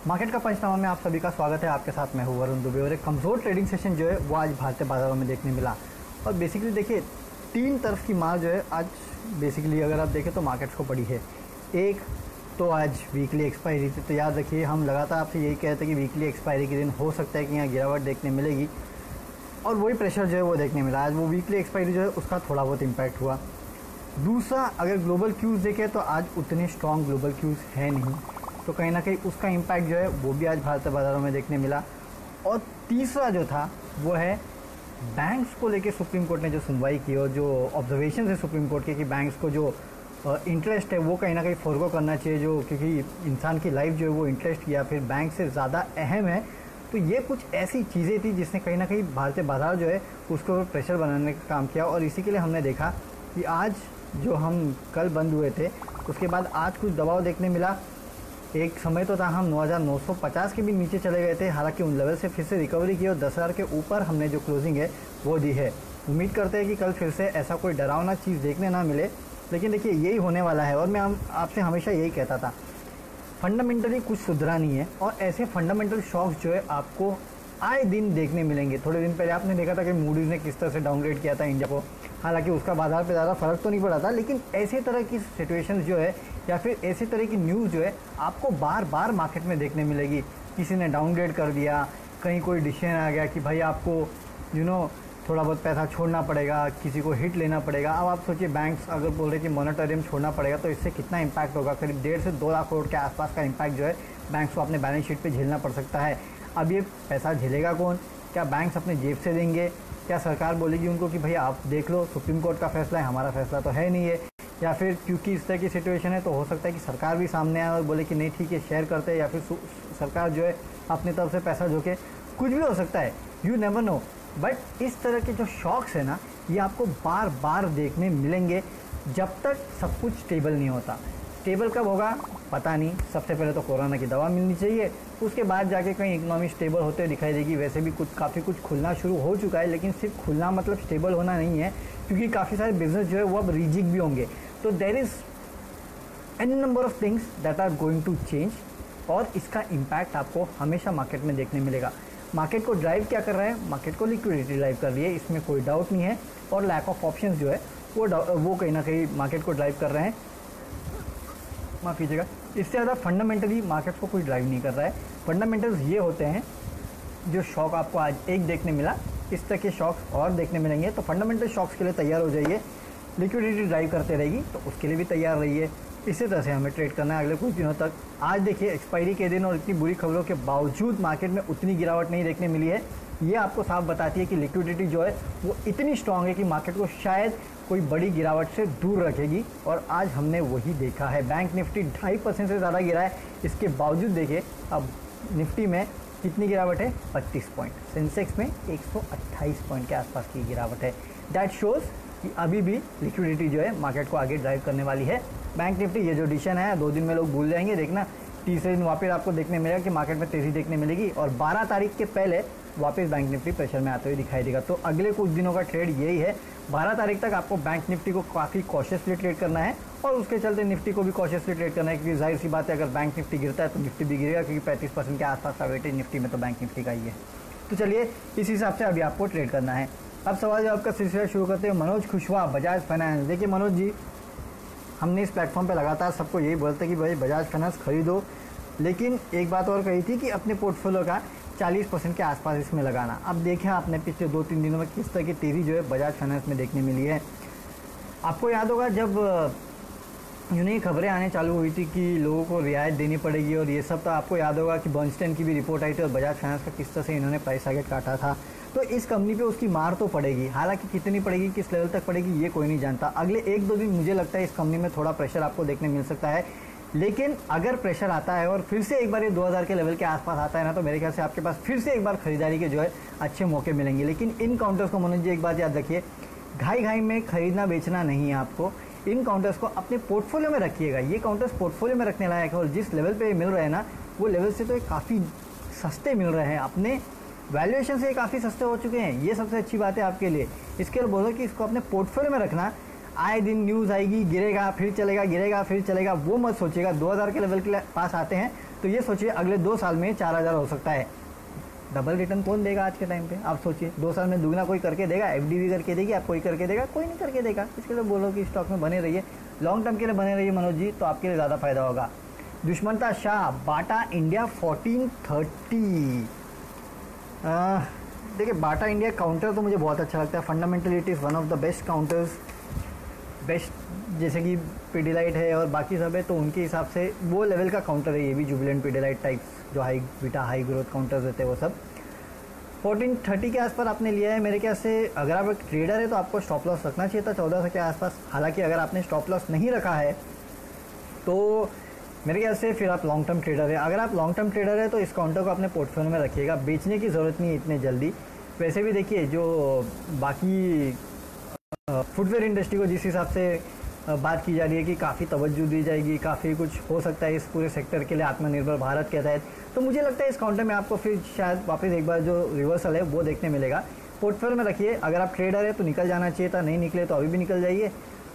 Market का पंचनामा में आप सभी का स्वागत है। आपके साथ मैं हूं वरुण दुबे और एक कमज़ोर ट्रेडिंग सेशन जो है वो आज भारतीय बाजारों में देखने मिला। और बेसिकली देखिए, तीन तरफ की मार जो है आज बेसिकली अगर आप देखें तो मार्केट्स को पड़ी है। एक तो आज वीकली एक्सपायरी थी, तो याद रखिए हम लगातार आपसे यही कहते हैं कि वीकली एक्सपायरी के दिन हो सकता है कि यहाँ गिरावट देखने मिलेगी, और वही प्रेशर जो है वो देखने मिला। आज वो वीकली एक्सपायरी जो है उसका थोड़ा बहुत इम्पैक्ट हुआ। दूसरा, अगर ग्लोबल क्यूज़ देखें तो आज उतने स्ट्रॉन्ग ग्लोबल क्यूज़ है नहीं, तो कहीं ना कहीं उसका इम्पैक्ट जो है वो भी आज भारतीय बाज़ारों में देखने मिला। और तीसरा जो था वो है बैंक्स को लेके सुप्रीम कोर्ट ने जो सुनवाई की और जो ऑब्जर्वेशन है सुप्रीम कोर्ट के कि बैंक्स को जो इंटरेस्ट है वो कहीं ना कहीं फॉरगो करना चाहिए, जो क्योंकि इंसान की लाइफ जो है वो इंटरेस्ट या फिर बैंक से ज़्यादा अहम है। तो ये कुछ ऐसी चीज़ें थी जिसने कहीं ना कहीं भारतीय बाज़ार जो है उसके ऊपर प्रेशर बनाने का काम किया। और इसी के लिए हमने देखा कि आज जो हम कल बंद हुए थे उसके बाद आज कुछ दबाव देखने मिला। एक समय तो था हम 9,950 के भी नीचे चले गए थे, हालांकि उन लेवल से फिर से रिकवरी की और 10,000 के ऊपर हमने जो क्लोजिंग है वो दी है। उम्मीद करते हैं कि कल फिर से ऐसा कोई डरावना चीज़ देखने ना मिले, लेकिन देखिए यही होने वाला है। और मैं आपसे हमेशा यही कहता था, फंडामेंटली कुछ सुधरा नहीं है और ऐसे फंडामेंटल शॉक्स जो है आपको आए दिन देखने मिलेंगे। थोड़े दिन पहले आपने देखा था कि मूडीज़ ने किस तरह से डाउनग्रेड किया था इंडिया को, हालांकि उसका बाजार पे ज़्यादा फर्क तो नहीं पड़ा था, लेकिन ऐसे तरह की सिचुएशंस जो है या फिर ऐसी तरह की न्यूज़ जो है आपको बार बार मार्केट में देखने मिलेगी। किसी ने डाउनग्रेड कर दिया, कहीं कोई डिसीजन आ गया कि भाई आपको थोड़ा बहुत पैसा छोड़ना पड़ेगा, किसी को हिट लेना पड़ेगा। अब आप सोचिए, बैंक्स अगर बोल रहे कि मॉनेटरियम छोड़ना पड़ेगा तो इससे कितना इम्पैक्ट होगा। करीब 1.5 से 2 लाख करोड़ के आसपास का इम्पैक्ट जो है बैंक्स को अपने बैलेंस शीट पे झेलना पड़ सकता है। अब ये पैसा झेलेगा कौन? क्या बैंक्स अपने जेब से देंगे? क्या सरकार बोलेगी उनको कि भैया आप देख लो, सुप्रीम कोर्ट का फैसला है, हमारा फैसला तो है नहीं है? या फिर क्योंकि इस तरह की सिचुएशन है तो हो सकता है कि सरकार भी सामने आए और बोले कि नहीं ठीक है शेयर करते हैं, या फिर सरकार जो है अपनी तरफ से पैसा झोंके। कुछ भी हो सकता है, यू नेवर नो। बट इस तरह के जो शॉक्स है ना, ये आपको बार बार देखने मिलेंगे जब तक सब कुछ स्टेबल नहीं होता। स्टेबल कब होगा पता नहीं। सबसे पहले तो कोरोना की दवा मिलनी चाहिए, उसके बाद जाके कहीं इकोनॉमी स्टेबल होते दिखाई देगी। वैसे भी काफ़ी कुछ खुलना शुरू हो चुका है, लेकिन सिर्फ खुलना मतलब स्टेबल होना नहीं है, क्योंकि काफ़ी सारे बिजनेस जो है वो अब रीजिक भी होंगे। तो there is an number of things that are going to change, और इसका इम्पैक्ट आपको हमेशा मार्केट में देखने मिलेगा। मार्केट को ड्राइव क्या कर रहा है? मार्केट को लिक्विडिटी ड्राइव कर रही है, इसमें कोई डाउट नहीं है। और लैक ऑफ ऑप्शंस जो है वो कहीं ना कहीं मार्केट को ड्राइव कर रहे हैं। माफ़ कीजिएगा, इससे ज़्यादा फंडामेंटली मार्केट को कोई ड्राइव नहीं कर रहा है। फंडामेंटल्स ये होते हैं, जो शॉक आपको आज एक देखने मिला, इस तरह के शॉक्स और देखने मिलेंगे। तो फंडामेंटल शॉक्स के लिए तैयार हो जाइए। लिक्विडिटी ड्राइव करते रहेगी तो उसके लिए भी तैयार रहिए। इसी तरह से हमें ट्रेड करना है अगले कुछ दिनों तक। आज देखिए एक्सपायरी के दिन और इतनी बुरी खबरों के बावजूद मार्केट में उतनी गिरावट नहीं देखने मिली है। ये आपको साफ बताती है कि लिक्विडिटी जो है वो इतनी स्ट्रांग है कि मार्केट को शायद कोई बड़ी गिरावट से दूर रखेगी, और आज हमने वही देखा है। बैंक निफ्टी 2.5% से ज़्यादा गिरा है, इसके बावजूद देखिए अब निफ्टी में कितनी गिरावट है? 25 पॉइंट। सेंसेक्स में 128 पॉइंट के आसपास की गिरावट है। दैट शोज़ कि अभी भी लिक्विडिटी जो है मार्केट को आगे ड्राइव करने वाली है। बैंक निफ्टी ये जो डिसीजन है 2 दिन में लोग भूल जाएंगे, देखना तीसरे दिन वापस आपको देखने मिलेगा कि मार्केट में तेज़ी देखने मिलेगी, और 12 तारीख के पहले वापस बैंक निफ्टी प्रेशर में आते हुए दिखाई देगा। तो अगले कुछ दिनों का ट्रेड यही है। 12 तारीख तक आपको बैंक निफ्टी को काफ़ी कॉशियसली ट्रेड करना है, और उसके चलते निफ्टी को भी कॉशियसली ट्रेड करना है, क्योंकि जाहिर सी बात है अगर बैंक निफ्टी गिरता है तो निफ्टी भी गिरेगा, क्योंकि 35% के आसपास का वेटेज निफ्टी में तो बैंक निफ्टी का ही है। तो चलिए इस हिसाब से अभी आपको ट्रेड करना है। अब सवाल जवाब का सिलसिला शुरू करते हैं। मनोज खुशवाहा, बजाज फाइनेंस। देखिए मनोज जी, हमने इस प्लेटफॉर्म पे लगातार सबको यही बोलते कि भाई बजाज फाइनेंस खरीदो, लेकिन एक बात और कही थी कि अपने पोर्टफोलियो का 40% के आसपास इसमें लगाना। अब देखें आपने पिछले 2-3 दिनों में किस तरह की तेज़ी जो है बजाज फाइनेंस में देखने मिली है। आपको याद होगा जब खबरें आने चालू हुई थी कि लोगों को रियायत देनी पड़ेगी और ये सब, तो आपको याद होगा कि बर्नस्टैंड की भी रिपोर्ट आई थी और बजाज फाइनेंस का किस तरह से इन्होंने प्राइस टारगेट काटा था। तो इस कंपनी पे उसकी मार तो पड़ेगी, हालांकि कितनी पड़ेगी, किस लेवल तक पड़ेगी, ये कोई नहीं जानता। अगले 1-2 दिन मुझे लगता है इस कंपनी में थोड़ा प्रेशर आपको देखने मिल सकता है, लेकिन अगर प्रेशर आता है और फिर से एक बार ये 2000 के लेवल के आसपास आता है ना, तो मेरे ख्याल से आपके पास फिर से एक बार खरीदारी के जो है अच्छे मौके मिलेंगे। लेकिन इन काउंटर्स को मनोज जी एक बात याद रखिए, घाई में खरीदना बेचना नहीं है आपको। इन काउंटर्स को अपने पोर्टफोलियो में रखिएगा। ये काउंटर्स पोर्टफोलियो में रखने लायक है, और जिस लेवल पे मिल रहे हैं ना, वो लेवल से तो काफ़ी सस्ते मिल रहे हैं। अपने वैल्यूएशन से काफ़ी सस्ते हो चुके हैं, ये सबसे अच्छी बात है आपके लिए। इसके लिए बोलो कि इसको अपने पोर्टफोलियो में रखना। आए दिन न्यूज़ आएगी, गिरेगा फिर चलेगा, गिरेगा फिर चलेगा, वो मत सोचिएगा। 2000 के लेवल के पास आते हैं तो ये सोचिए अगले 2 साल में 4000 हो सकता है। डबल रिटर्न कौन देगा आज के टाइम पे? आप सोचिए 2 साल में दुगना कोई करके देगा? एफडी भी करके देगी, आप कोई करके देगा? कोई नहीं करके देगा। इसके लिए बोलो कि स्टॉक में बने रहिए, लॉन्ग टर्म के लिए बने रहिए मनोज जी, तो आपके लिए ज़्यादा फायदा होगा। Dushmantha Shah, Bata India 1430। देखिए बाटा इंडिया काउंटर तो मुझे बहुत अच्छा लगता है। Fundamentally it is one of the best counters, best जैसे कि पीडीलाइट है और बाकी सब है, तो उनके हिसाब से वो लेवल का काउंटर है ये भी, जुबिलेंट पीडीलाइट टाइप्स जो high beta high growth counters रहते हैं वो सब। 1430 के आसपास आपने लिया है। मेरे ख्याल से अगर आप एक ट्रेडर है तो आपको स्टॉप लॉस रखना चाहिए था 1400 के आसपास। हालांकि अगर आपने स्टॉप लॉस नहीं रखा है तो मेरे ख्याल से फिर आप लॉन्ग टर्म ट्रेडर है। अगर आप लॉन्ग टर्म ट्रेडर है तो इस काउंटर को अपने पोर्टफोलियो में रखिएगा, बेचने की ज़रूरत नहीं है इतने जल्दी। वैसे भी देखिए जो बाकी फुटवेयर इंडस्ट्री को जिस हिसाब से बात की जा रही है कि काफ़ी तवज्जो दी जाएगी, काफ़ी कुछ हो सकता है इस पूरे सेक्टर के लिए आत्मनिर्भर भारत के तहत, तो मुझे लगता है इस काउंटर में आपको फिर शायद वापस एक बार जो रिवर्सल है वो देखने मिलेगा। पोर्टफोलियो में रखिए। अगर आप ट्रेडर है तो निकल जाना चाहिए था, नहीं निकले तो अभी भी निकल जाइए।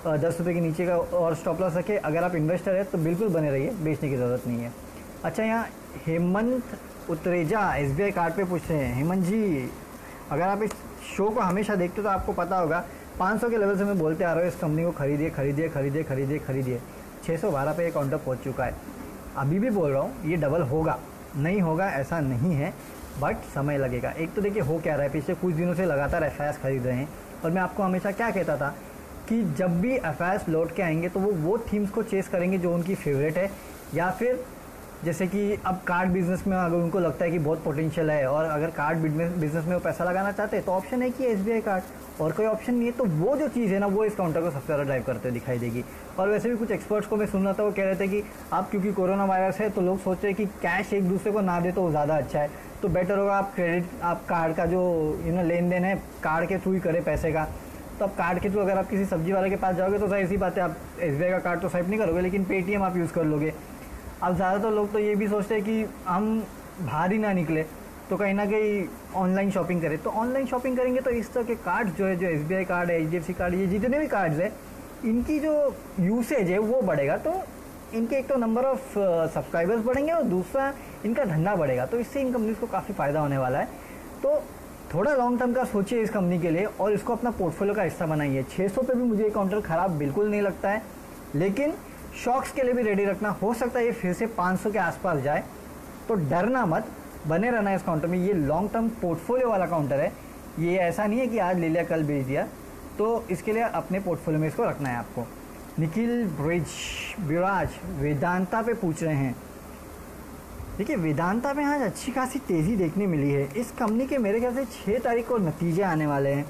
10 रुपये के नीचे का और स्टॉप लॉस रखे। अगर आप इन्वेस्टर है तो बिल्कुल बने रहिए, बेचने की ज़रूरत नहीं है। अच्छा, यहाँ हेमंत उत्रेजा SBI कार्ड पे पूछ रहे हैं। हेमंत जी, अगर आप इस शो को हमेशा देखते हो तो आपको पता होगा 500 के लेवल से मैं बोलते आ रहा हूँ इस कंपनी को खरीदिए खरीदिए खरीदिए खरीदिए खरीदिए। 612 पे ये काउंटर पहुँच चुका है। अभी भी बोल रहा हूँ ये डबल होगा, नहीं होगा ऐसा नहीं है, बट समय लगेगा। एक तो देखिए हो क्या रहा है, पिछले कुछ दिनों से लगातार FIs खरीद रहे हैं और मैं आपको हमेशा क्या कहता था कि जब भी FIs लौट के आएंगे तो वो थीम्स को चेस करेंगे जो उनकी फेवरेट है, या फिर जैसे कि अब कार्ड बिजनेस में अगर उनको लगता है कि बहुत पोटेंशियल है और अगर कार्ड बिजनेस में वो पैसा लगाना चाहते हैं तो ऑप्शन है कि SBI कार्ड, और कोई ऑप्शन नहीं है। तो वो जो चीज़ है ना वो इस काउंटर को सबसे ज़्यादा ड्राइव करते हुए दिखाई देगी। और वैसे भी कुछ एक्सपर्ट्स को मैं सुन रहा था, वो कह रहे थे कि आप क्योंकि कोरोना वायरस है तो लोग सोच रहे हैं कि कैश एक दूसरे को ना दे तो ज़्यादा अच्छा है, तो बेटर होगा आप क्रेडिट, आप कार्ड का जो लेन देन है कार्ड के थ्रू ही करें पैसे का। तो अब कार्ड के थ्रू अगर आप किसी सब्जी वाले के पास जाओगे तो जाहिर सी बात है आप SBI का कार्ड तो स्वाइप नहीं करोगे, लेकिन पेटीएम आप यूज़ कर लोगे। अब ज़्यादातर लोग तो ये भी सोचते हैं कि हम बाहर ही ना निकले तो कहीं ना कहीं ऑनलाइन शॉपिंग करें। तो ऑनलाइन शॉपिंग करेंगे तो इस तरह के कार्ड जो है, जो SBI कार्ड है, HDFC कार्ड, ये जितने भी कार्ड्स है इनकी जो यूसेज है वो बढ़ेगा। तो इनके एक तो नंबर ऑफ सब्सक्राइबर्स बढ़ेंगे और दूसरा इनका धंधा बढ़ेगा। तो इससे इन कंपनीज को काफ़ी फ़ायदा होने वाला है। तो थोड़ा लॉन्ग टर्म का सोचिए इस कंपनी के लिए और इसको अपना पोर्टफोलियो का हिस्सा बनाइए। 600 पे भी मुझे ये काउंटर ख़राब बिल्कुल नहीं लगता है, लेकिन शॉक्स के लिए भी रेडी रखना। हो सकता है ये फिर से 500 के आसपास जाए, तो डरना मत, बने रहना इस काउंटर में। ये लॉन्ग टर्म पोर्टफोलियो वाला काउंटर है, ये ऐसा नहीं है कि आज ले लिया कल बेच दिया। तो इसके लिए अपने पोर्टफोलियो में इसको रखना है आपको। निखिल विराज वेदांता पे पूछ रहे हैं। देखिए वेदांता में आज अच्छी खासी तेज़ी देखने मिली है। इस कंपनी के मेरे ख्याल से 6 तारीख को नतीजे आने वाले हैं।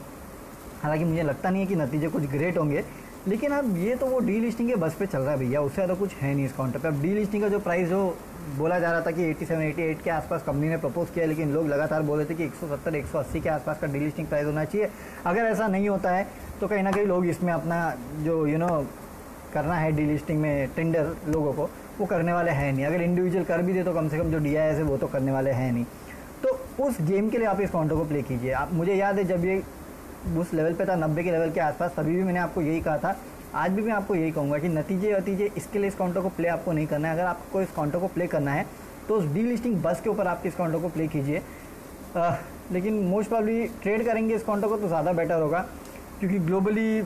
हालांकि मुझे लगता नहीं है कि नतीजे कुछ ग्रेट होंगे, लेकिन अब ये तो वो डी लिस्टिंग के बस पे चल रहा है भैया, उससे ज़्यादा कुछ है नहीं इस काउंटर पे। अब डी लिस्टिंग का जो प्राइस जो बोला जा रहा था कि 87-88 के आसपास कंपनी ने प्रपोज किया, लेकिन लोग लगातार बोल रहे थे कि 170-180 के आसपास का डी लिस्टिंग प्राइस होना चाहिए। अगर ऐसा नहीं होता है तो कहीं ना कहीं लोग इसमें अपना जो करना है डी लिस्टिंग में टेंडर लोगों को, वो करने वाले हैं नहीं। अगर इंडिविजुअल कर भी दे तो कम से कम जो DIS है वो तो करने वाले हैं नहीं। तो उस गेम के लिए आप इस काउंटर को प्ले कीजिए। आप, मुझे याद है जब ये उस लेवल पे था 90 के लेवल के आसपास, तभी भी मैंने आपको यही कहा था। आज भी मैं आपको यही कहूँगा कि नतीजे इसके लिए इस काउंटर को प्ले आपको नहीं करना है। अगर आपको इस काउंटर को प्ले करना है तो उस डी लिस्टिंग बस के ऊपर आप इस काउंटर को प्ले कीजिए। लेकिन मोस्ट प्रॉब्ली ट्रेड करेंगे इस काउंटर को तो ज़्यादा बेटर होगा, क्योंकि ग्लोबली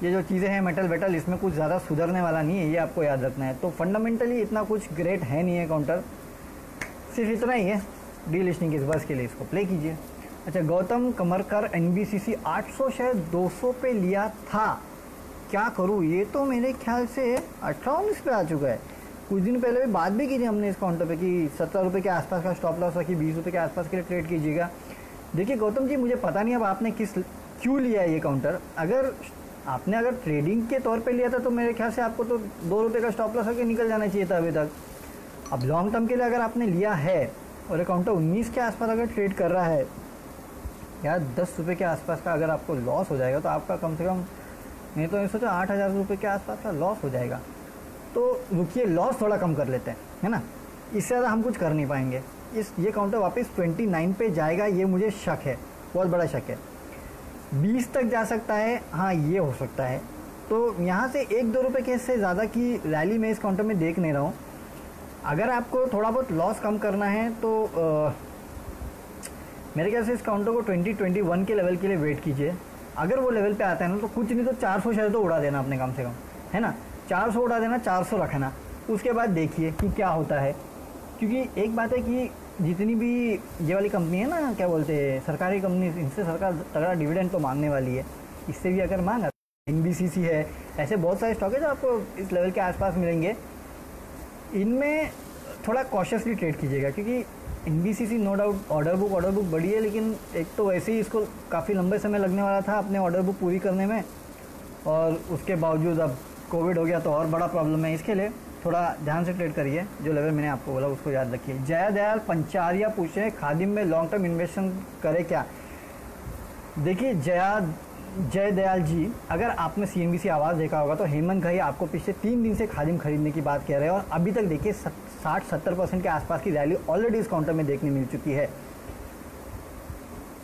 ये जो चीज़ें हैं मेटल वेटल, इसमें कुछ ज़्यादा सुधरने वाला नहीं है, ये आपको याद रखना है। तो फंडामेंटली इतना कुछ ग्रेट है नहीं है काउंटर, सिर्फ इतना ही है। डी लिस्टिंग इस बस के लिए इसको प्ले कीजिए। अच्छा, गौतम कमरकर NBCC 800 शायद 200 पे लिया था, क्या करूँ? ये तो मेरे ख्याल से 18-19 पे आ चुका है। कुछ दिन पहले भी बात भी की थी हमने इस काउंटर पे कि 17 रुपये के आसपास का स्टॉप लॉस रखी, 20 रुपये के आसपास के लिए ट्रेड कीजिएगा। देखिए गौतम जी, मुझे पता नहीं अब आपने क्यों लिया है ये काउंटर। अगर ट्रेडिंग के तौर पे लिया था तो मेरे ख्याल से आपको तो 2 रुपये का स्टॉप लॉस होकर निकल जाना चाहिए था अभी तक। अब लॉन्ग टर्म के लिए अगर आपने लिया है और ये काउंटर 19 के आसपास अगर ट्रेड कर रहा है, यार 10 रुपये के आसपास का अगर आपको लॉस हो जाएगा तो आपका कम से कम, नहीं तो सोचो 8,000 रुपये के आसपास का लॉस हो जाएगा। तो रुकिए, लॉस थोड़ा कम कर लेते हैं, है ना, इससे ज़्यादा हम कुछ कर नहीं पाएंगे। ये काउंटर वापस 29 पे जाएगा, ये मुझे शक है, बहुत बड़ा शक है। 20 तक जा सकता है, हाँ ये हो सकता है। तो यहाँ से 1-2 रुपये के से ज़्यादा की रैली मैं इस काउंटर में देख नहीं रहा हूँ। अगर आपको थोड़ा बहुत लॉस कम करना है तो मेरे ख्याल से इस काउंटर को 2021 के लेवल के लिए वेट कीजिए। अगर वो लेवल पे आता है ना तो कुछ नहीं तो 400 शेयर तो उड़ा देना अपने कम से कम, है ना, 400 उड़ा देना, 400 रखना, उसके बाद देखिए कि क्या होता है। क्योंकि एक बात है कि जितनी भी ये वाली कंपनी है ना, क्या बोलते हैं, सरकारी कंपनी, इनसे सरकार तगड़ा डिविडेंड तो मांगने वाली है। इससे भी अगर मांगा, NBCC है, ऐसे बहुत सारे स्टॉक है जो आपको इस लेवल के आसपास मिलेंगे। इनमें थोड़ा कॉशियसली ट्रेड कीजिएगा, क्योंकि NBCC no doubt order book बड़ी है, लेकिन एक तो वैसे ही इसको काफ़ी लंबे समय लगने वाला था अपने ऑर्डर बुक पूरी करने में, और उसके बावजूद अब कोविड हो गया तो और बड़ा प्रॉब्लम है। इसके लिए थोड़ा ध्यान से ट्रेड करिए, जो लेवल मैंने आपको बोला उसको याद रखिए। जयदयाल पंचारिया पूछे खादिम में लॉन्ग टर्म इन्वेस्टमेंट करे क्या। देखिए जयदयाल जी, अगर आपने CNBC आवाज़ देखा होगा तो हेमंत भाई आपको पिछले 3 दिन से खादिम खरीदने की बात कह रहे हैं, और अभी तक देखिए 60-70% के आसपास की वैल्यू ऑलरेडी इस काउंटर में देखने मिल चुकी है।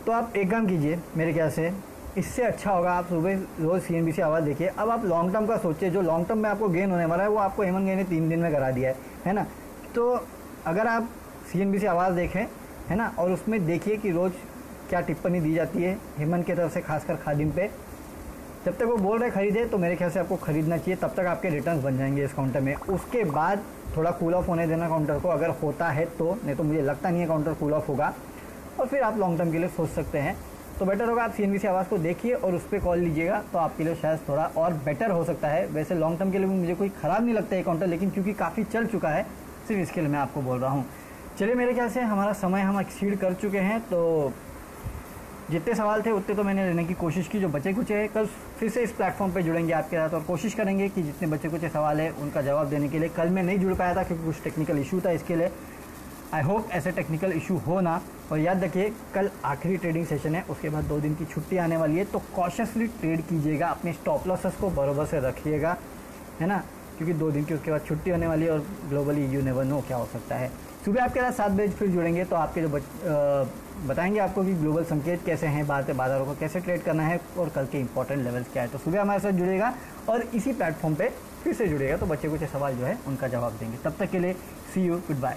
तो आप एक काम कीजिए, मेरे ख्याल से इससे अच्छा होगा आप सुबह रोज़ CNBC आवाज़ देखिए। अब आप लॉन्ग टर्म का सोचिए, जो लॉन्ग टर्म में आपको गेन होने वाला है वो आपको हेमंत भाई ने 3 दिन में करा दिया है ना। तो अगर आप CNBC आवाज़ देखें, है ना, और उसमें देखिए कि रोज़ क्या टिप्पणी दी जाती है हेमंत की तरफ से, खासकर खादिम पे। जब तक वो बोल रहे खरीदे तो मेरे ख्याल से आपको खरीदना चाहिए, तब तक आपके रिटर्न्स बन जाएंगे इस काउंटर में। उसके बाद थोड़ा कूल ऑफ होने देना काउंटर को, अगर होता है तो, नहीं तो मुझे लगता नहीं है काउंटर कूल ऑफ होगा, और फिर आप लॉन्ग टर्म के लिए सोच सकते हैं। तो बेटर होगा आप CNBC आवाज़ को देखिए और उस पर कॉल लीजिएगा, तो आपके लिए शायद थोड़ा और बेटर हो सकता है। वैसे लॉन्ग टर्म के लिए मुझे कोई ख़राब नहीं लगता है काउंटर, लेकिन क्योंकि काफ़ी चल चुका है, सिर्फ इसके लिए मैं आपको बोल रहा हूँ। चलिए, मेरे ख्याल से हमारा समय हम एक्सीड कर चुके हैं, तो जितने सवाल थे उतने तो मैंने लेने की कोशिश की। जो बचे कुछ है, कल फिर से इस प्लेटफॉर्म पे जुड़ेंगे आपके साथ और कोशिश करेंगे कि जितने बचे कुछ सवाल है उनका जवाब देने के लिए। कल मैं नहीं जुड़ पाया था क्योंकि कुछ टेक्निकल इशू था, इसके लिए आई होप ऐसे टेक्निकल इशू हो ना। और याद रखिए, कल आखिरी ट्रेडिंग सेशन है, उसके बाद 2 दिन की छुट्टी आने वाली है, तो कॉशियसली ट्रेड कीजिएगा, अपने स्टॉप लॉसेस को बराबर से रखिएगा, है ना, क्योंकि 2 दिन की उसके बाद छुट्टी होने वाली है और ग्लोबली यू नेवर नो क्या हो सकता है। सुबह आपके साथ 7 बजे फिर जुड़ेंगे, तो आपके जो बताएंगे आपको कि ग्लोबल संकेत कैसे हैं, बाजारों को कैसे ट्रेड करना है और कल के इंपॉर्टेंट लेवल्स क्या है। तो सुबह हमारे साथ जुड़ेगा और इसी प्लेटफॉर्म पे फिर से जुड़ेगा, तो बच्चे कुछ सवाल जो है उनका जवाब देंगे। तब तक के लिए सी यू, गुड बाय।